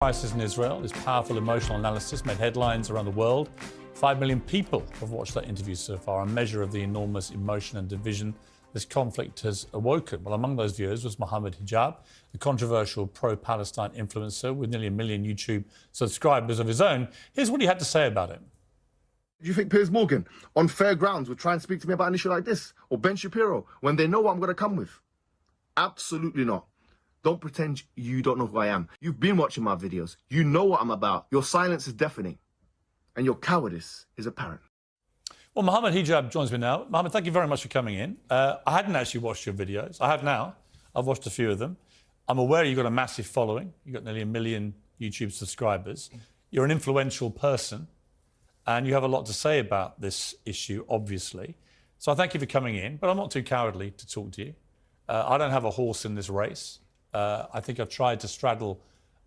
Crisis in Israel. This powerful emotional analysis made headlines around the world. 5 million people have watched that interview so far, a measure of the enormous emotion and division this conflict has awoken. Well, among those viewers was Mohammed Hijab, the controversial pro-Palestine influencer with nearly 1 million YouTube subscribers of his own. Here's what he had to say about it. Do you think Piers Morgan, on fair grounds, would try and speak to me about an issue like this? Or Ben Shapiro, when they know what I'm going to come with? Absolutely not. Don't pretend you don't know who I am. You've been watching my videos. You know what I'm about. Your silence is deafening. And your cowardice is apparent. Well, Mohammed Hijab joins me now. Mohammed, thank you very much for coming in. I hadn't actually watched your videos. I have now. I've watched a few of them. I'm aware you've got a massive following. You've got nearly 1 million YouTube subscribers. You're an influential person. And you have a lot to say about this issue, obviously. So I thank you for coming in. But I'm not too cowardly to talk to you. I don't have a horse in this race. I think I've tried to straddle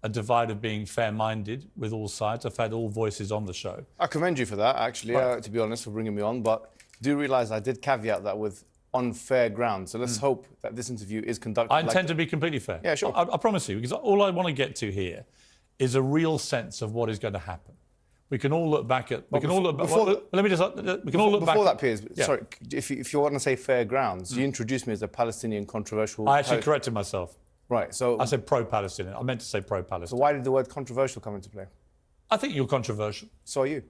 a divide of being fair-minded with all sides. I've had all voices on the show. I commend you for that, actually, to be honest, for bringing me on. But do realise I did caveat that with on fair ground. So let's hope that this interview is conducted. I intend to be completely fair. Yeah, sure. I promise you, because all I want to get to here is a real sense of what is going to happen. We can all look back at. We can all look back. Let me just. We can all look back. Before that, Piers. Yeah. Sorry, if you want to say fair grounds, you introduced me as a Palestinian controversial. I actually corrected myself. Right. So I said pro-Palestinian. I meant to say pro-Palestinian. So why did the word controversial come into play? I think you're controversial. So are you.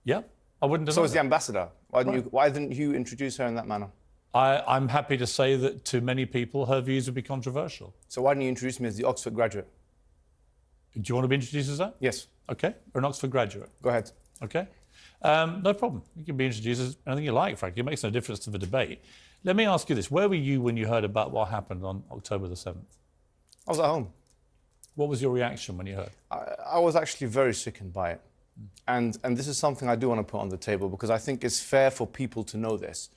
Yeah, I wouldn't deny So is that. the ambassador. Why didn't you introduce her in that manner? I'm happy to say that to many people, her views would be controversial. So why didn't you introduce me as the Oxford graduate? Do you want to be introduced as that? Yes. Okay, or an Oxford graduate. Go ahead. Okay, no problem. You can be introduced as anything you like, frankly. It makes no difference to the debate. Let me ask you this. Where were you when you heard about what happened on October the 7th? I was at home. What was your reaction when you heard? I was actually very sickened by it. And this is something I do want to put on the table because I think it's fair for people to know this.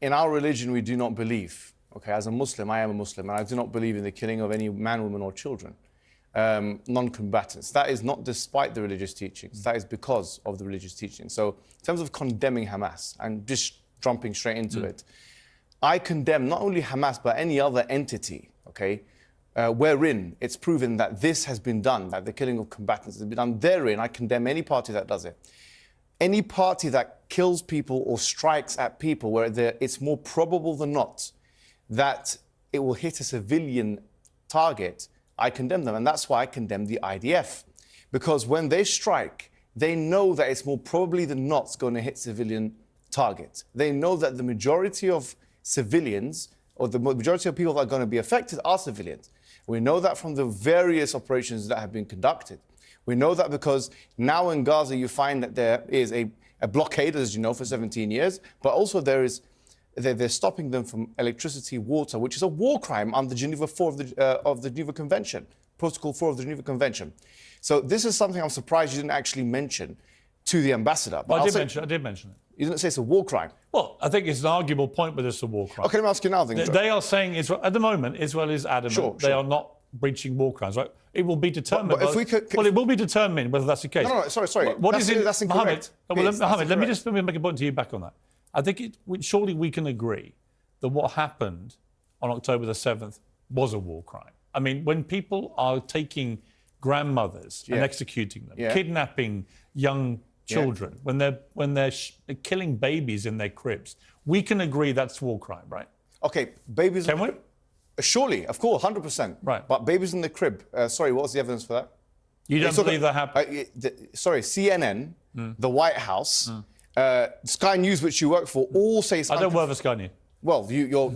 In our religion, we do not believe, okay, as a Muslim, I am a Muslim, and I do not believe in the killing of any man, woman or children, non-combatants. That is not despite the religious teachings. That is because of the religious teachings. So in terms of condemning Hamas and just jumping straight into it, I condemn not only Hamas, but any other entity, okay, wherein it's proven that this has been done, that the killing of combatants has been done. Therein, I condemn any party that does it. Any party that kills people or strikes at people where it's more probable than not that it will hit a civilian target, I condemn them. And that's why I condemn the IDF. Because when they strike, they know that it's more probably than not going to hit civilian targets. They know that the majority of civilians or the majority of people that are going to be affected are civilians. We know that from the various operations that have been conducted. We know that because now in Gaza you find that there is a blockade, as you know, for 17 years, but also they're stopping them from electricity, water, which is a war crime under Geneva 4 of the Geneva Convention, Protocol 4 of the Geneva Convention. So this is something I'm surprised you didn't actually mention to the ambassador. Well, I did mention it. You didn't say it's a war crime. Well, I think it's an arguable point whether it's a war crime. Okay, let me ask you now then. They are saying Israel, at the moment, Israel is adamant they are not breaching war crimes, right? It will be determined. But if we could, well, it will be determined whether that's the case. No, sorry. That's incorrect. Mohammed, let me just make a point to you back on that. I think surely we can agree that what happened on October the 7th was a war crime. I mean, when people are taking grandmothers and executing them, kidnapping young children, when they're killing babies in their cribs, we can agree that's war crime, right? Okay, babies. Can we? Surely, of course, 100%. Right. But babies in the crib. Sorry, what was the evidence for that? You don't believe that happened? Sorry, CNN, the White House, Sky News, which you work for, all say something. I don't work for Sky News. Well, your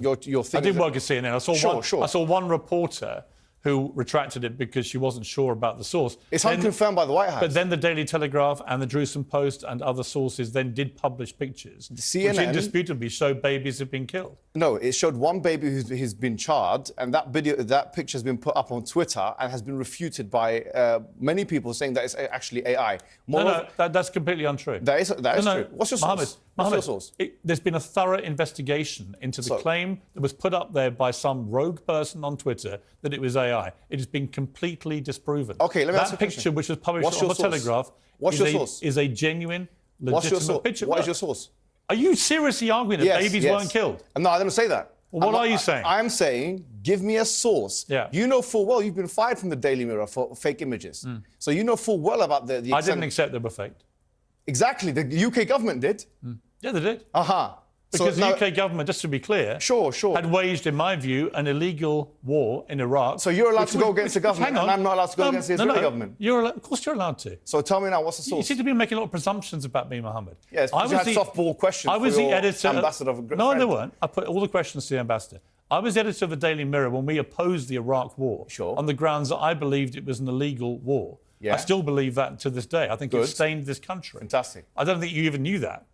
thing. I did work at CNN. I saw one reporter who retracted it because she wasn't sure about the source. It's unconfirmed by the White House. But then the Daily Telegraph and the Jerusalem Post and other sources then did publish pictures CNN, which indisputably show babies have been killed. No, it showed one baby who's been charred, and that picture has been put up on Twitter and has been refuted by many people saying that it's actually AI. That's completely untrue. That is true. What's your source? Mohammed, what's your source? There's been a thorough investigation into the claim that was put up there by some rogue person on Twitter that it was AI. It has been completely disproven. Okay, let me ask you a question. That picture, which was published on the Telegraph, is a genuine, legitimate picture. What is your source? Are you seriously arguing that babies weren't killed? No, I didn't say that. Well, what are you saying? I'm saying, give me a source. Yeah. You know full well you've been fired from the Daily Mirror for fake images. So you know full well about the I didn't accept they were faked. Exactly. The UK government did. Yeah, they did. So Because the UK government, just to be clear, had waged, in my view, an illegal war in Iraq. So you're allowed to go against the government, and I'm not allowed to go against the Israeli government? Of course you're allowed to. So tell me now, what's the source? You seem to be making a lot of presumptions about me, Mohammed. Yes, because you had softball questions I was for the your editor. ambassador of a No, friend. they weren't. I put all the questions to the ambassador. I was editor of the Daily Mirror when we opposed the Iraq war on the grounds that I believed it was an illegal war. Yeah. I still believe that to this day. I think it stained this country. Fantastic. I don't think you even knew that.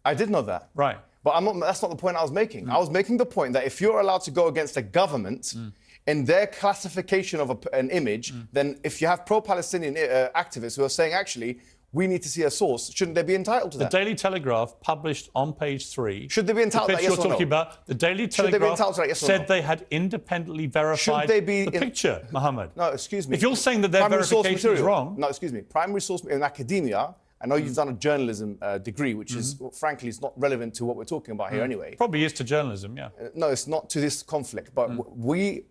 I did know that. Right. But that's not the point I was making. I was making the point that if you're allowed to go against the government in their classification of an image, then if you have pro-Palestinian activists who are saying, actually, we need to see a source, shouldn't they be entitled to that? The Daily Telegraph published on page 3. Should they be entitled to that, yes or no? You're talking about, the Daily Telegraph said they had independently verified the picture, Mohammed. No, excuse me. If you're saying that their verification is wrong... No, excuse me. Primary source in academia, I know you've done a journalism degree, which is, frankly, it's not relevant to what we're talking about here anyway. Probably is to journalism, yeah. No, it's not to this conflict. But we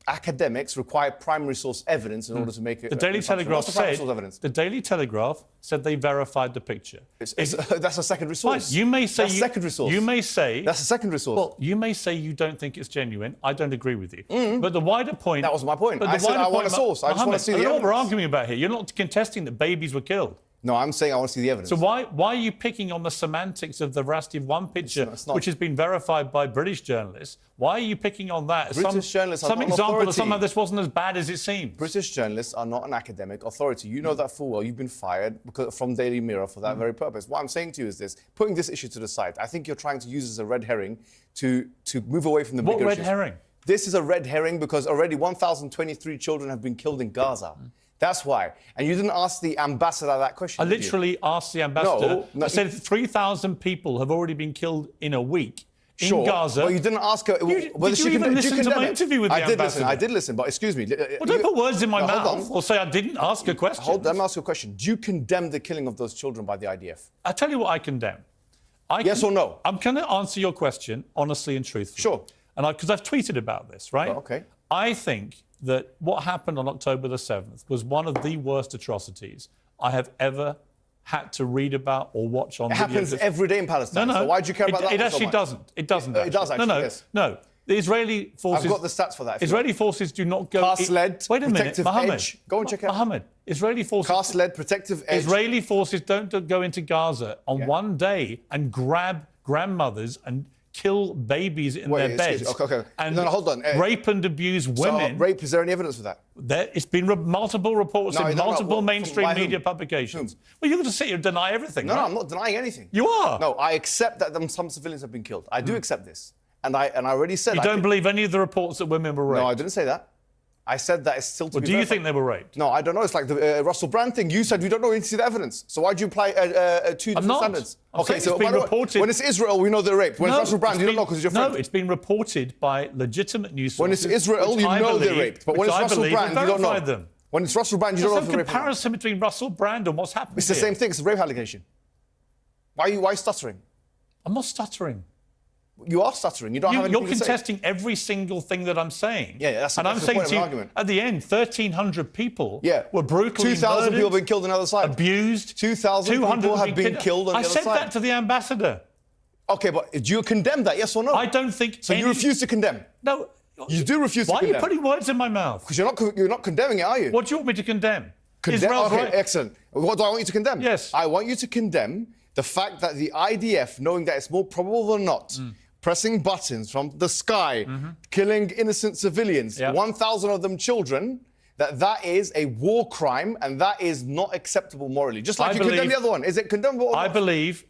academics require primary source evidence in order to make it. The Daily Telegraph said. The Daily Telegraph said they verified the picture. That's a secondary source. Fine. You may say that's secondary source. You may say that's a secondary source. Well, you may say you don't think it's genuine. I don't agree with you. But the wider point. That was my point. I said I want a source. I just want to see the evidence. What we're arguing about here. You're not contesting that babies were killed. No, I'm saying I want to see the evidence. So why are you picking on the semantics of the veracity of one picture, which has been verified by British journalists? Why are you picking on that? British journalists are some not an example authority. that somehow this wasn't as bad as it seems. British journalists are not an academic authority. You know that full well. You've been fired from Daily Mirror for that very purpose. What I'm saying to you is this: putting this issue to the side, I think you're trying to use this as a red herring to move away from the bigger issues. What red herring? This is a red herring because already 1,023 children have been killed in Gaza. That's why. And you didn't ask the ambassador that question. I literally asked the ambassador. No, I said 3,000 people have already been killed in a week in Gaza. Well, you didn't ask her whether she even listen to my interview with the ambassador? I did listen, but excuse me. Well, don't put words in my mouth or say I didn't ask a question. Let me ask you a question. Do you condemn the killing of those children by the IDF? I tell you what I condemn. Yes or no? I'm going to answer your question honestly and truthfully. Sure. And because I've tweeted about this, right? Well, okay. I think that what happened on October the 7th was one of the worst atrocities I have ever had to read about or watch on video. It happens every day in Palestine. No. So why do you care about that? It actually doesn't. It doesn't. It does actually. Yes. No. The Israeli forces. I've got the stats for that. Israeli forces do not go. Cast-led, Wait a minute, protective Mohammed. edge. Go and check it out. Mohammed. Israeli forces. Cast-led, protective edge. Israeli forces don't go into Gaza on one day and grab grandmothers and kill babies in their beds. Okay. And hold on. Rape and abuse women. So, rape, is there any evidence for that? It's been multiple reports in multiple mainstream media publications. Well, you're going to sit here and deny everything, No, right? I'm not denying anything. You are. No, I accept that some civilians have been killed. I do accept this. And I already said... You don't believe any of the reports that women were raped? No, I didn't say that. I said that it's still to be do you think they were raped? No, I don't know. It's like the Russell Brand thing. You said we don't know. We need to see the evidence. So why do you apply two different standards? Okay, so it's been reported. When it's Israel, we know they're raped. When it's Russell Brand, you don't know because it's your friend. No, it's been reported by legitimate news sources. When it's Israel, you know they're raped. But when it's Russell Brand, you don't know. Them. When it's Russell Brand, you don't know if they're raped. There's no comparison between Russell Brand and what's happened. It's the same thing. It's a rape allegation. Why are you stuttering? I'm not stuttering. You are stuttering. You don't have anything to say. You're contesting every single thing that I'm saying. Yeah, that's and I'm saying the point of an argument. At the end, 1,300 people were brutally 2,000 people have been killed on the other side. Abused. 2,000 people have been killed on the other side. I said that to the ambassador. Okay, but do you condemn that, yes or no? I don't think... So you refuse to condemn? No. You do refuse to condemn? Why are you putting words in my mouth? Because you're not condemning it, are you? What do you want me to condemn? Israel's right. Excellent. What do I want you to condemn? Yes. I want you to condemn the fact that the IDF, knowing that it's more probable than not, pressing buttons from the sky, killing innocent civilians, 1,000 of them children, that is a war crime and that is not acceptable morally. Just like you condemn the other one. Is it condemnable or not? I believe,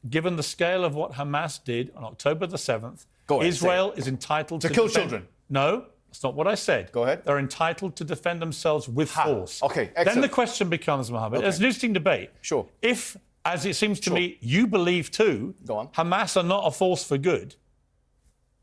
given the scale of what Hamas did on October the 7th, Israel is entitled to kill children. No, that's not what I said. Go ahead. They're entitled to defend themselves with force. Okay, excellent. Then the question becomes, Mohammed, it's an interesting debate. Sure. If, as it seems to me, you believe too, Hamas are not a force for good,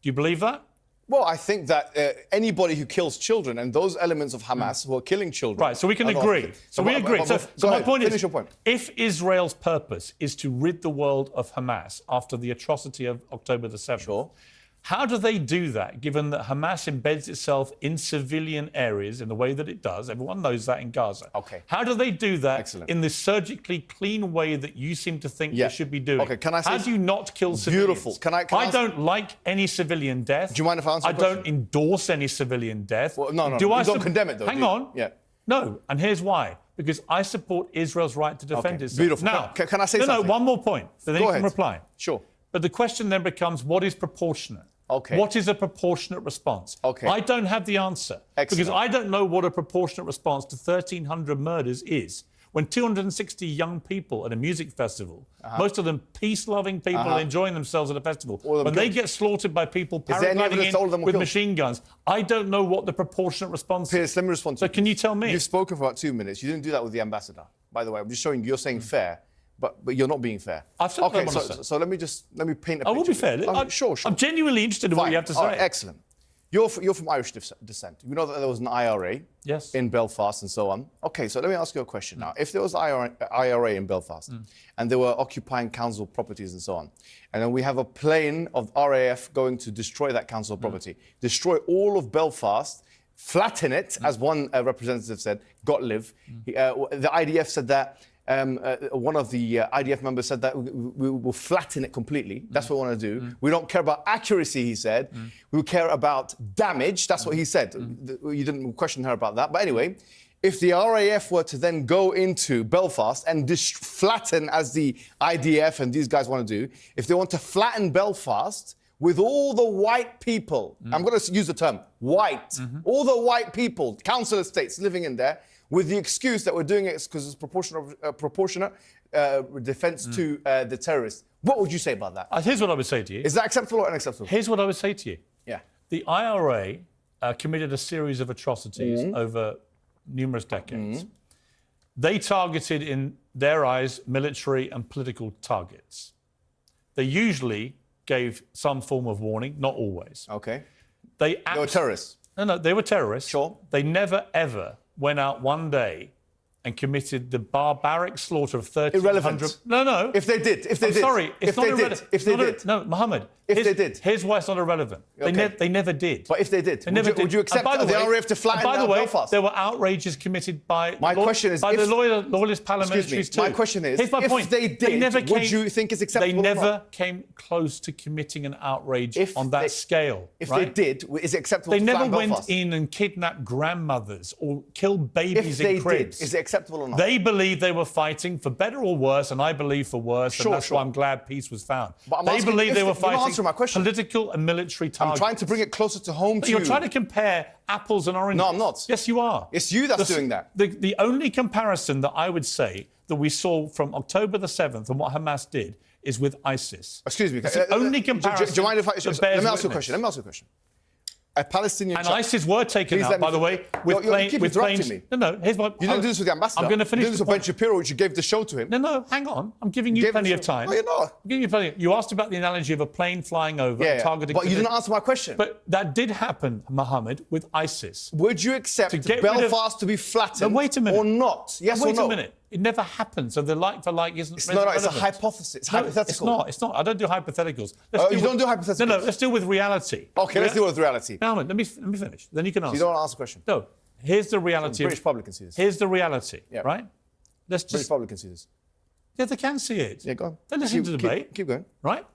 do you believe that? Well, I think that anybody who kills children and those elements of Hamas who are killing children... Right, so we can agree. So we agree. So my point is, your point. If Israel's purpose is to rid the world of Hamas after the atrocity of October the 7th, How do they do that, given that Hamas embeds itself in civilian areas in the way that it does? Everyone knows that in Gaza. Okay. How do they do that Excellent. in this surgically clean way that you seem to think they should be doing? Okay, can I say... How do you not kill civilians? Beautiful. I don't like any civilian death. Do you mind if I answer I the question? don't endorse any civilian death. Well, no. Do I you don't condemn it, though. Hang on. Yeah. No, and here's why. Because I support Israel's right to defend itself. Beautiful. Now, can I say something? No, one more point. So then Go you ahead. can reply. Sure. But the question then becomes, what is proportionate? Okay. What is a proportionate response? Okay. I don't have the answer. Excellent. Because I don't know what a proportionate response to 1,300 murders is. When 260 young people at a music festival, most of them peace-loving people enjoying themselves at a festival, when they get slaughtered by people paragliding in with machine guns, I don't know what the proportionate response is. Piers, let me respond to you. So can you tell me? You've spoken for about 2 minutes. You didn't do that with the ambassador, by the way. I'm just showing you're saying fair, but you're not being fair. I've said what I want to say. So let me paint a picture. I will be fair. Sure. I'm genuinely interested in what you have to say. All right, excellent. You're from Irish descent. You know that there was an IRA in Belfast and so on. Okay, so let me ask you a question now. If there was IRA in Belfast and they were occupying council properties and so on, and then we have a plane of RAF going to destroy that council property, destroy all of Belfast, flatten it, as one representative said, God live. The IDF said that. One of the IDF members said that we will flatten it completely. That's what we want to do. We don't care about accuracy, he said. We care about damage. That's what he said. You didn't question her about that. But anyway, if the RAF were to then go into Belfast and flatten, as the IDF and these guys want to do, if they want to flatten Belfast with all the white people, I'm going to use the term white, all the white people, council estates living in there, with the excuse that we're doing it because it's proportionate defense to the terrorists. What would you say about that? Here's what I would say to you. Is that acceptable or unacceptable? Here's what I would say to you. Yeah. The IRA committed a series of atrocities over numerous decades. They targeted, in their eyes, military and political targets. They usually gave some form of warning, not always. Okay. They were terrorists. No, they were terrorists. Sure. They never, ever went out one day and committed the barbaric slaughter of 1,300... Irrelevant. No. If they did. Sorry, it's not irrelevant. If they did. No, Mohammed. They did. Here's why it's not irrelevant. Okay. They never did. But if they did, would you accept the RAF to flatten By the way, Belfast? there were outrages committed by the loyalist paramilitaries too. My question is, here's my point. If they did, would you think it's acceptable? They never came close to committing an outrage on that scale. If they did, is it acceptable to flatten Belfast? They never went in and kidnapped grandmothers or killed babies in cribs. If they did, is it acceptable or not? They believe they were fighting for better or worse, and I believe for worse, and that's why I'm glad peace was found. They believe they were fighting political and military targets. I'm trying to bring it closer to home to you. You're trying to compare apples and oranges. No, I'm not. Yes, you are. It's you that's doing that. The only comparison that I would say that we saw from October the 7th and what Hamas did is with ISIS. Excuse me. It's the only comparison. Do you mind if I... Let me ask you a question. A Palestinian... And ISIS were taken out, by the way, with planes... Me. No, here's my... You didn't do this with the ambassador. I'm going to finish. You did this with Ben Shapiro, which you gave the show to him. No, hang on. I'm giving you plenty of time. No, you're not. I'm giving you plenty. You asked about the analogy of a plane flying over and targeting... But you didn't answer my question. But that did happen, Mohammed, with ISIS. Would you accept Belfast to be flattened or not? Yes or no? Wait a minute. It never happened, so the like for like isn't relevant. No, it's a hypothesis. It's hypothetical. It's not. I don't do hypotheticals. You don't do hypotheticals? No, let's deal with reality. Okay, let's deal with reality. Now, let me finish. Then you can answer. So you don't answer the question? No. Here's the reality. The British public can see this. Here's the reality, right? British public can see this. Yeah, they can see it. Yeah, go on. They listen to the debate. Keep going. Right?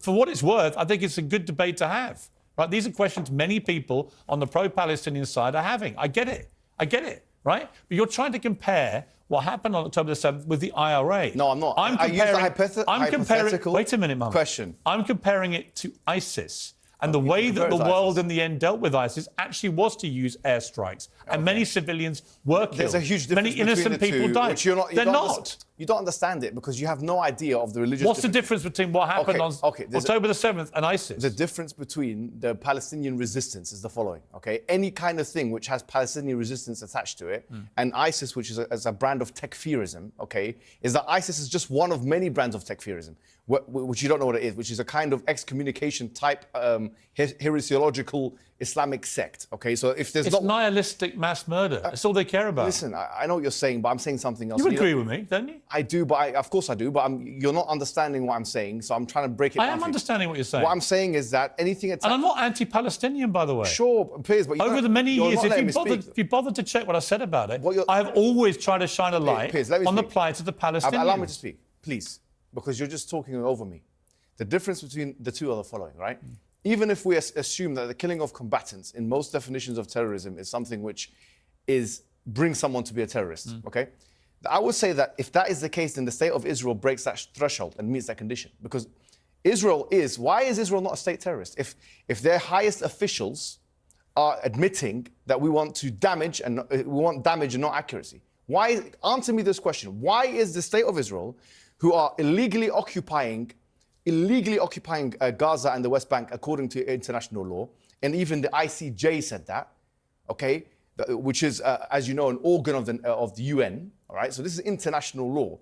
For what it's worth, I think it's a good debate to have. Right? These are questions many people on the pro-Palestinian side are having. I get it, right? But you're trying to compare what happened on October the 7th with the IRA. No, I'm not. I used a hypothetical wait a minute, Mum. question. I'm comparing it to ISIS. And the way that the world in the end dealt with ISIS actually was to use airstrikes. And many civilians were killed. There's a huge difference many innocent people died. They're not. You don't understand it because you have no idea of the religious... What's the difference between what happened on October the 7th and ISIS? The difference between the Palestinian resistance is the following, okay? Any kind of thing which has Palestinian resistance attached to it, and ISIS, which is a brand of tekfirism, okay, is that ISIS is just one of many brands of tekfirism, which you don't know what it is, which is a kind of excommunication type heresiological Islamic sect. Okay, so if there's It's nihilistic mass murder. That's all they care about. Listen, I know what you're saying, but I'm saying something else. You agree with me, don't you? I do, but of course I do, but you're not understanding what I'm saying, so I'm trying to break it down. I am understanding what you're saying. What I'm saying is that anything... And I'm not anti-Palestinian, by the way. Sure, Piers, but... Over the many years, if you bothered to check what I said about it, I have always tried to shine a light on the plight of the Palestinians. Allow me to speak, please, because you're just talking over me. The difference between the two are the following, right? Even if we assume that the killing of combatants in most definitions of terrorism is something which brings someone to be a terrorist, okay? I would say that if that is the case, then the state of Israel breaks that threshold and meets that condition. Because why is Israel not a state terrorist? If their highest officials are admitting that we want damage and not accuracy. Answer me this question. Why is the state of Israel, who are illegally occupying Gaza and the West Bank according to international law, and even the ICJ said that, okay, which is, as you know, an organ of the UN, all right? So this is international law.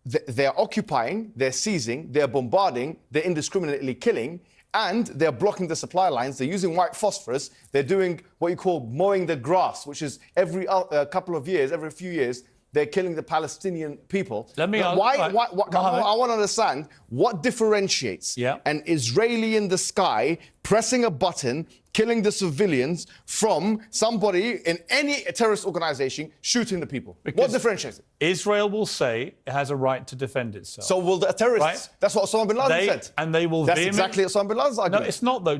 They're occupying, they're seizing, they're bombarding, they're indiscriminately killing, and they're blocking the supply lines. They're using white phosphorus. They're doing what you call mowing the grass, which is every couple of years, every few years, they're killing the Palestinian people. Let me I want to understand what differentiates an Israeli in the sky pressing a button, killing the civilians, from somebody in any terrorist organization shooting the people. Because what differentiates it? Israel will say it has a right to defend itself. So will the terrorists? Right? That's what Osama bin Laden said. And they will. That's exactly Osama bin Laden's argument. No, it's not though.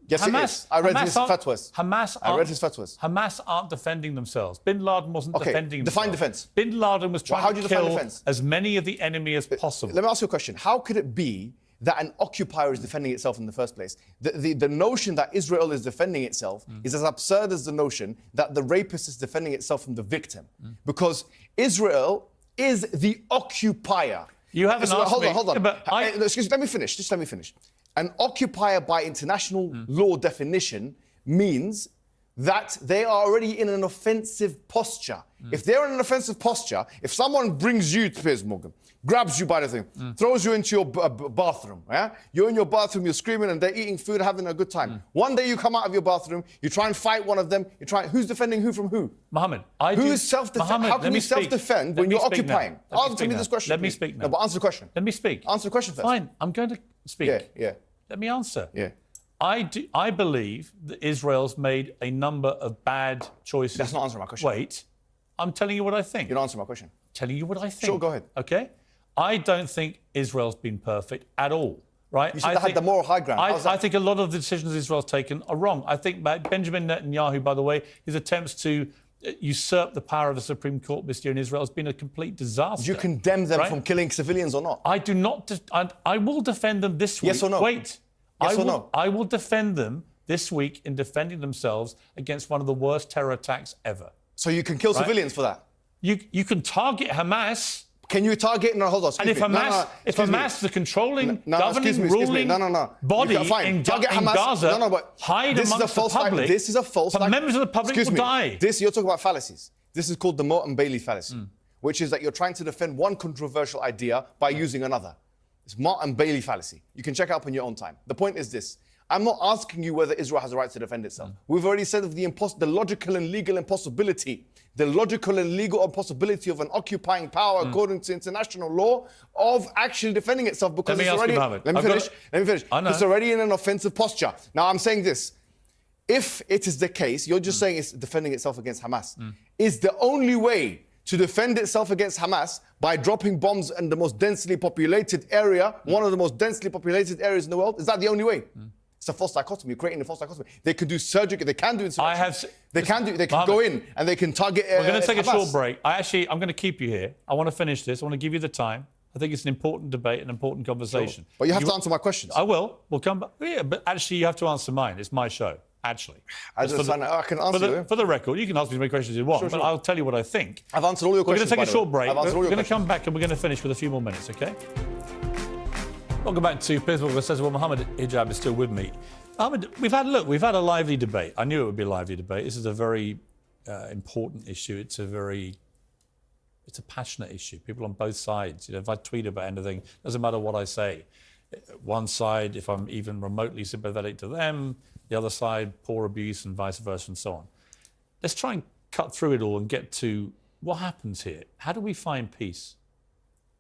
Yes, Hamas, it is. I read his fatwas. I read his fatwas. Hamas aren't defending themselves. Bin Laden wasn't defending himself. Define defense. Bin Laden was trying to kill as many of the enemy as possible. Let me ask you a question. How could it be that an occupier is defending itself in the first place? The notion that Israel is defending itself is as absurd as the notion that the rapist is defending itself from the victim. Because Israel is the occupier. You haven't asked me. Hold on. Excuse me, let me finish. Just let me finish. An occupier by international law definition means that they are already in an offensive posture. If they're in an offensive posture, if someone brings you to Piers Morgan, grabs you by the thing, throws you into your bathroom, you're in your bathroom, you're screaming and they're eating food, having a good time. One day you come out of your bathroom, you try and fight one of them, who's defending who from who? Mohammed, How can you self-defend when you're occupying? Answer me this question. Let me speak now. No, but answer the question. Let me speak. Answer the question first. Fine, I'm going to speak. Yeah. Let me answer. Yeah. I believe that Israel's made a number of bad choices. That's not answering my question. Wait, I'm telling you what I think. You're not answering my question. Telling you what I think. Sure, go ahead. Okay? I don't think Israel's been perfect at all, right? You said they had the moral high ground. I think a lot of the decisions Israel's taken are wrong. I think Benjamin Netanyahu, by the way, his attempts to usurp the power of the Supreme Court this year in Israel has been a complete disaster. Do you condemn them from killing civilians or not? I do not. I will defend them this week. Yes or no? Wait. Yes or no? I will defend them this week in defending themselves against one of the worst terror attacks ever. So you can kill civilians for that? You can target Hamas. Can you target? No, hold on. And if Hamas, the controlling, governing, ruling body in Gaza, hide amongst the public, this is a false. Members of the public will die. You're talking about fallacies. This is called the Moat and Bailey fallacy, which is that you're trying to defend one controversial idea by using another. It's Moat and Bailey fallacy. You can check it up on your own time. The point is this. I'm not asking you whether Israel has a right to defend itself. We've already said of the logical and legal impossibility. The logical and legal impossibility of an occupying power, according to international law, of actually defending itself because it's already... Let me finish. It's already in an offensive posture. Now, I'm saying this. If it is the case, you're just saying it's defending itself against Hamas. Is the only way to defend itself against Hamas by dropping bombs in the most densely populated area, one of the most densely populated areas in the world? Is that the only way? It's a false dichotomy. You're creating a false dichotomy. They can do surgery. They can do insurrection. They can go in and they can target. We're going to take a short break. I'm going to keep you here. I want to finish this. I want to give you the time. I think it's an important debate, an important conversation. Sure. But you have to answer my questions. I will. We'll come back. Yeah, but actually, you have to answer mine. It's my show. Actually, I can answer for the record. You can ask me as many questions as you want, but I'll tell you what I think. I've answered all your questions. We're going to take a short break. We're going to come back and we're going to finish with a few more minutes. Okay. Welcome back to Piers Morgan Uncensored. Mohammed Hijab is still with me. Mohammed, we've had a lively debate. I knew it would be a lively debate. This is a very important issue. It's a passionate issue. People on both sides. If I tweet about anything, doesn't matter what I say. One side, if I'm even remotely sympathetic to them, the other side, poor abuse and vice versa and so on. Let's try and cut through it all and get to what happens here. How do we find peace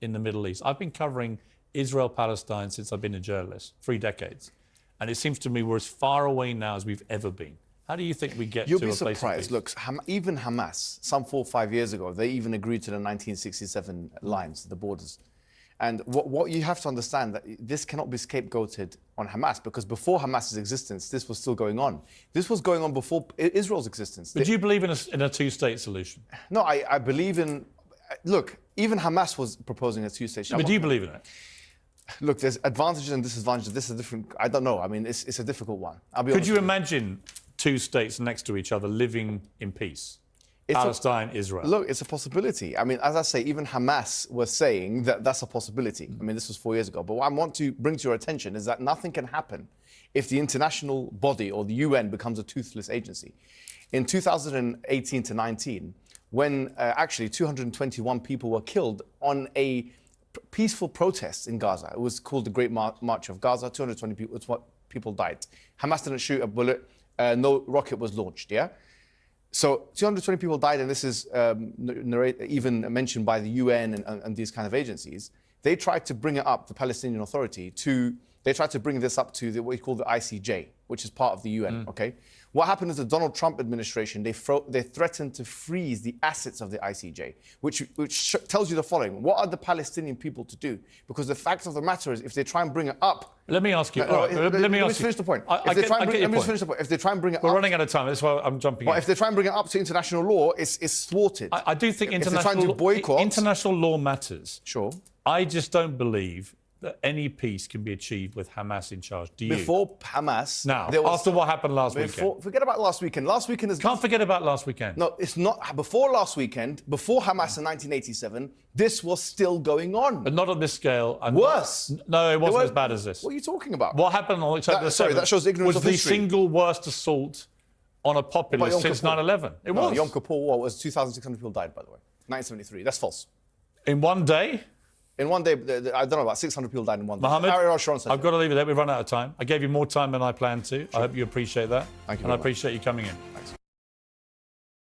in the Middle East? I've been covering Israel-Palestine since I've been a journalist, 3 decades. And it seems to me we're as far away now as we've ever been. How do you think we get to a place of peace? You'll be surprised. Look, even Hamas, some 4 or 5 years ago, they even agreed to the 1967 lines, the borders. And what you have to understand, that this cannot be scapegoated on Hamas, because before Hamas's existence, this was still going on. This was going on before Israel's existence. But do you believe in a two-state solution? No, I believe in... Look, even Hamas was proposing a two-state solution. But do you believe in it? Look, there's advantages and disadvantages. This is different. I don't know. I mean, it's a difficult one. Could you imagine 2 states next to each other living in peace? Palestine, Israel. Look, it's a possibility. I mean, as I say, even Hamas was saying that that's a possibility. I mean, this was 4 years ago. But what I want to bring to your attention is that nothing can happen if the international body or the UN becomes a toothless agency. In 2018 to 19, when actually 221 people were killed on a peaceful protest in Gaza. It was called the Great March of Gaza. 220 people died. Hamas didn't shoot a bullet. No rocket was launched, yeah? So 220 people died, and this is even mentioned by the UN and these kind of agencies. They tried to bring it up, the Palestinian Authority, they tried to bring this up to what we call the ICJ, which is part of the UN, okay? What happened is the Donald Trump administration, they threatened to freeze the assets of the ICJ, which tells you the following. What are the Palestinian people to do? Because the fact of the matter is, if they try and bring it up... Let me ask you... let me finish the point. Let me finish the point. If they try and bring it up... We're running out of time. That's why I'm jumping in. If they try and bring it up to international law, it's thwarted. I do think international law matters. Sure. I just don't believe that any peace can be achieved with Hamas in charge. Do you? Before Hamas... Now, after what happened last weekend. Forget about last weekend. Last weekend is... Can't forget about last weekend. No, it's not. Before last weekend, before Hamas in 1987, this was still going on. But not on this scale. Worse. No, it wasn't as bad as this. What are you talking about? What happened on October 7th sorry, that shows ignorance of history. Was the single worst assault on a populace since 9/11. It was. Yom Kippur War was 2,600 people died, by the way. 1973. That's false. In one day? In one day, I don't know, about 600 people died in one day. Mohammed, I've got to leave it there. We've run out of time. I gave you more time than I planned to. Sure. I hope you appreciate that. Thank you. And I appreciate you coming in. Thanks.